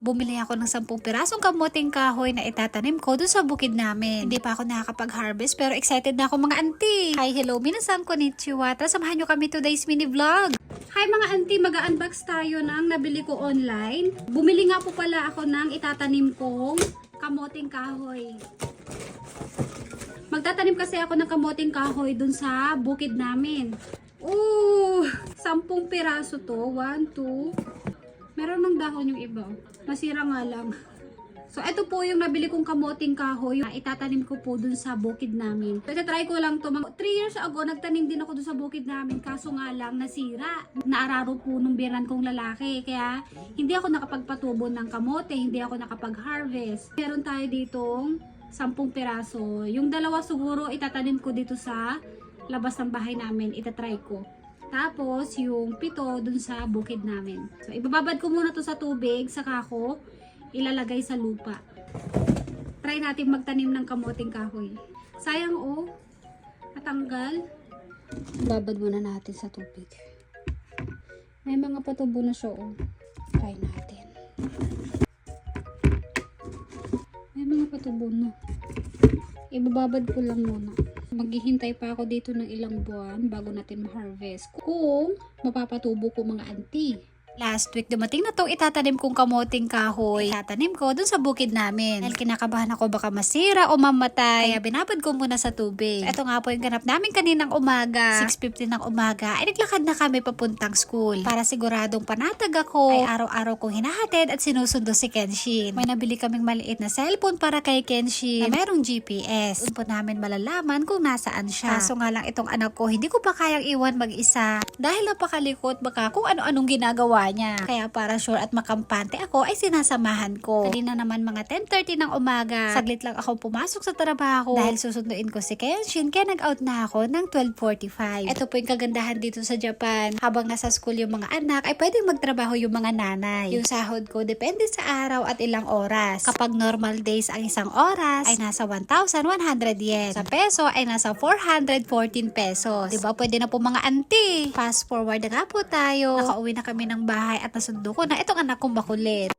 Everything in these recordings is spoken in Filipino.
Bumili ako ng 10 pirasong kamuting kahoy na itatanim ko dun sa bukid namin. Hindi pa ako nakakapag-harvest pero excited na ako mga auntie. Hi, hello, minasan konnichiwa. Tara, samahan nyo kami today's mini vlog. Hi mga auntie, mag-unbox tayo ng nabili ko online. Bumili nga po pala ako ng itatanim kong kamuting kahoy. Magtatanim kasi ako ng kamuting kahoy dun sa bukid namin. 10 piraso to. 1, 2. Meron ng dahon yung iba. Masira nga lang. So, ito po yung nabili kong kamuting kahoy. Itatanim ko po dun sa bukid namin. So, try ko lang to. 3 years ago, nagtanim din ako dun sa bukid namin. Kaso nga lang, nasira. Naararo po nung biyanan kong lalaki. Kaya, hindi ako nakapagpatubo ng kamote. Hindi ako nakapag-harvest. Meron tayo ditong 10 piraso. Yung dalawa siguro, itatanim ko dito sa labas ng bahay namin. Itatry ko. Tapos, yung 7 dun sa bukid namin. So, ibababad ko muna to sa tubig, saka ko ilalagay sa lupa. Try natin magtanim ng kamuting kahoy. Sayang natanggal. Babad muna natin sa tubig. May mga patubo na siya Try natin. May mga patubo na. Ibababad ko lang muna. Maghihintay pa ako dito ng ilang buwan bago natin ma-harvest. Kung mapapatubo ko mga auntie. Last week dumating na itong itatanim kong kamuting kahoy. Itatanim ko dun sa bukid namin. Dahil kinakabahan ako baka masira o mamatay. Kaya binabad ko muna sa tubig. Ito nga po yung ganap namin kaninang umaga. 6:50 ng umaga ay naglakad na kami papuntang school. Para siguradong panatag ako ay araw-araw kong hinahatid at sinusundo si Kenshin. May nabili kaming maliit na cellphone para kay Kenshin na merong GPS. Doon po namin malalaman kung nasaan siya. Kaso nga lang itong anak ko hindi ko pa kayang iwan mag-isa. Dahil napakalikot baka kung ano-anong ginagawa niya. Kaya para sure at makampante ako ay sinasamahan ko. Kanina naman mga 10:30 ng umaga. Saglit lang ako pumasok sa trabaho dahil susunduin ko si Kenshin kaya nag-out na ako ng 12:45. Ito po yung kagandahan dito sa Japan. Habang nasa school yung mga anak ay pwedeng magtrabaho yung mga nanay. Yung sahod ko depende sa araw at ilang oras. Kapag normal days ang isang oras ay nasa 1,100 yen. Sa peso ay nasa 414 pesos. Diba pwede na po mga auntie. Fast forward na nga po tayo. Nakauwi na kami ng bahay at nasundo ko na itong anak kong makulit.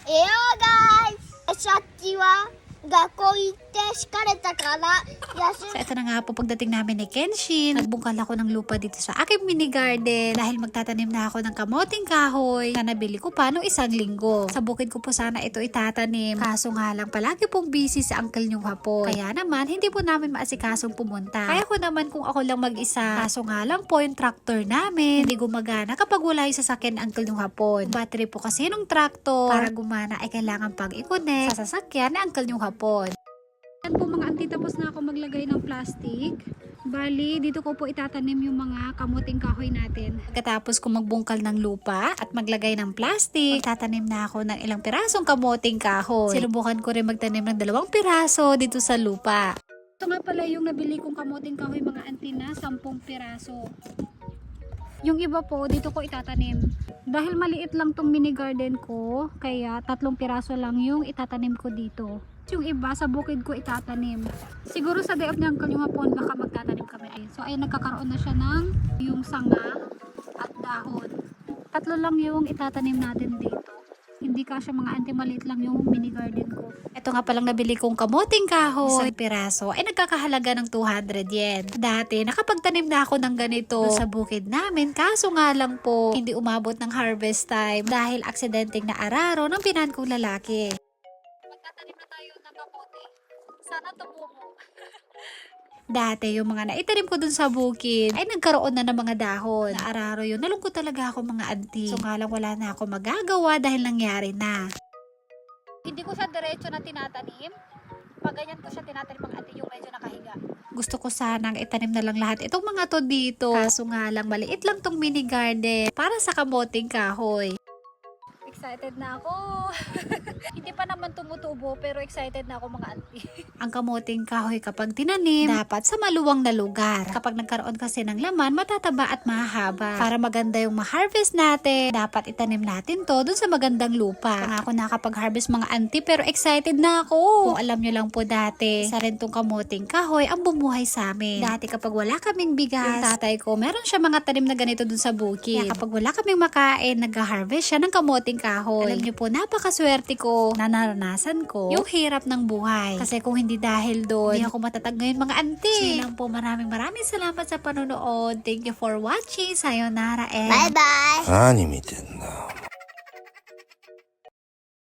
Eyo guys! さっきは学校行って疲れたから休 So ito na nga po pagdating namin ni Kenshin, nagbungkal ako ng lupa dito sa aking mini garden dahil magtatanim na ako ng kamuting kahoy na nabili ko pa noong 1 linggo. Sa bukid ko po sana ito itatanim. Kaso nga lang palagi pong busy sa uncle niyong hapon. Kaya naman hindi po namin maasikasong pumunta. Kaya ko naman kung ako lang mag-isa. Kaso nga lang po yung tractor namin hindi gumagana kapag wala yung sasakyan ng uncle niyong hapon. Battery po kasi nung tractor para gumana ay kailangan pang i-connect sa sasakyan ng uncle niyong hapon. Yan po mga auntie, tapos na ako maglagay ng plastic. Bali, dito ko po itatanim yung mga kamuting kahoy natin. Pagkatapos ko magbungkal ng lupa at maglagay ng plastic, tatanim na ako ng ilang pirasong kamuting kahoy. Sinubukan ko rin magtanim ng 2 piraso dito sa lupa. Ito nga pala yung nabili kong kamuting kahoy mga auntie na 10 piraso. Yung iba po, dito ko itatanim. Dahil maliit lang tong mini garden ko, kaya 3 piraso lang yung itatanim ko dito. Yung iba sa bukid ko itatanim. Siguro sa day of ng Uncle yung hapon baka magtatanim kami. So ay nagkakaroon na siya ng yung sanga at dahon. 3 lang yung itatanim natin dito. Hindi kasi mga auntie, maliit lang yung mini garden ko. Ito nga palang nabili kong kamuting kahoy. 1 piraso ay nagkakahalaga ng 200 yen. Dati nakapagtanim na ako ng ganito sa bukid namin. Kaso nga lang po hindi umabot ng harvest time dahil aksidenteng naararo ng binan kong lalaki. Magtatanim na tayo ng kamote. Sana tumubo. Dati yung mga naitanim ko dun sa bukid ay nagkaroon na ng mga dahon. Naararo yun. Nalungkot talaga ako mga auntie. So nga lang wala na ako magagawa dahil nangyari na. Hindi ko siya diretso na tinatanim. Pag ganyan ko siya tinatanim mga auntie yung medyo nakahiga. Gusto ko sanang itanim na lang lahat itong mga to dito. Kaso nga lang maliit lang tong mini garden para sa kamuting kahoy. Excited na ako. Hindi pa naman tumutubo pero excited na ako mga auntie. Ang kamuting kahoy kapag tinanim, dapat sa maluwang na lugar. Kapag nagkaroon kasi ng laman, matataba at mahaba. Para maganda yung ma-harvest natin, dapat itanim natin to dun sa magandang lupa. Ako nakapag-harvest mga auntie pero excited na ako. Kung alam nyo lang po dati, isa rin tong kamuting kahoy ang bumuhay sa amin. Dati kapag wala kaming bigas, yung tatay ko, meron siya mga tanim na ganito dun sa bukid. Kaya kapag wala kaming makain, nag-harvest siya ng kamuting kahoy. Alam niyo po, napakaswerte ko na naranasan ko yung hirap ng buhay. Kasi kung hindi dahil doon, hindi ako matatag ngayon mga auntie. So lang po, maraming salamat sa panonood. Thank you for watching. Sayonara and Bye bye. 何見てんの